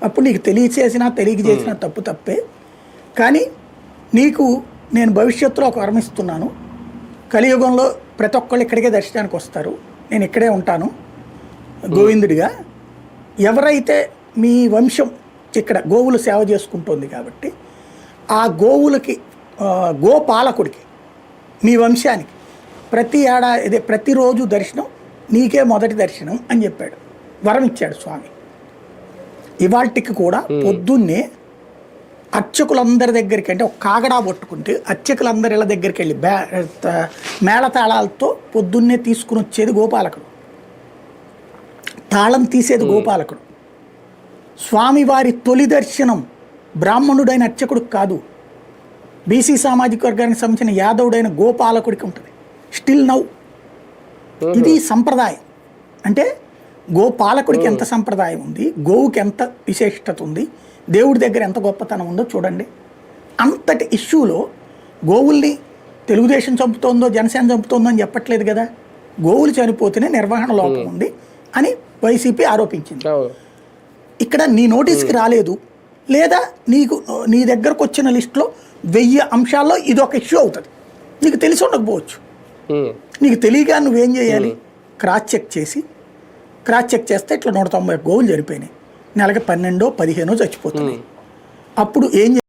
అప్పుడు నీకు తెలియచేసినా తెలియజేసినా తప్పు తప్పే. కానీ నీకు నేను భవిష్యత్తులో ఒక వరం ఇస్తున్నాను. కలియుగంలో ప్రతి ఒక్కళ్ళు ఇక్కడికే దర్శనానికి వస్తారు, నేను ఇక్కడే ఉంటాను గోవిందుడిగా. ఎవరైతే మీ వంశం ఇక్కడ గోవులు సేవ చేసుకుంటుంది కాబట్టి ఆ గోవులకి గోపాలకుడికి మీ వంశానికి ప్రతిరోజు దర్శనం నీకే మొదటి దర్శనం అని చెప్పాడు, వరం ఇచ్చాడు స్వామి. ఇవాళకి కూడా పొద్దున్నే అర్చకులందరి దగ్గరికి, అంటే ఒక కాగడా పట్టుకుంటే అర్చకులందరి ఇళ్ళ దగ్గరికి వెళ్ళి మేళతాళాలతో పొద్దున్నే తీసుకుని వచ్చేది గోపాలకుడు, తాళం తీసేది గోపాలకుడు. స్వామివారి తొలి దర్శనం బ్రాహ్మణుడైన అర్చకుడికి కాదు, బీసీ సామాజిక వర్గానికి సంబంధించిన యాదవుడైన గోపాలకుడికి ఉంటుంది స్టిల్ నౌ. ఇది సంప్రదాయం. అంటే గోపాలకుడికి ఎంత సంప్రదాయం ఉంది, గోవుకి ఎంత విశేషత ఉంది, దేవుడి దగ్గర ఎంత గొప్పతనం ఉందో చూడండి. అంతటి ఇష్యూలో గోవుల్ని తెలుగుదేశం చంపుతోందో జనసేన చంపుతోందో అని చెప్పట్లేదు కదా, గోవులు చనిపోతేనే నిర్వహణ లోపం ఉంది అని వైసీపీ ఆరోపించింది. ఇక్కడ నీ నోటీస్కి రాలేదు, లేదా నీ దగ్గరకు వచ్చిన లిస్టులో 1000 అంశాల్లో ఇదొక ఇష్యూ అవుతుంది, నీకు తెలిసి ఉండకపోవచ్చు. నీకు తెలియగా నువ్వేం చేయాలి, క్రాస్ చెక్ చేస్తే ఇట్లా 190 గోవులు చనిపోయినాయి, నెలకి 12-15 చచ్చిపోతున్నాయి. అప్పుడు ఏం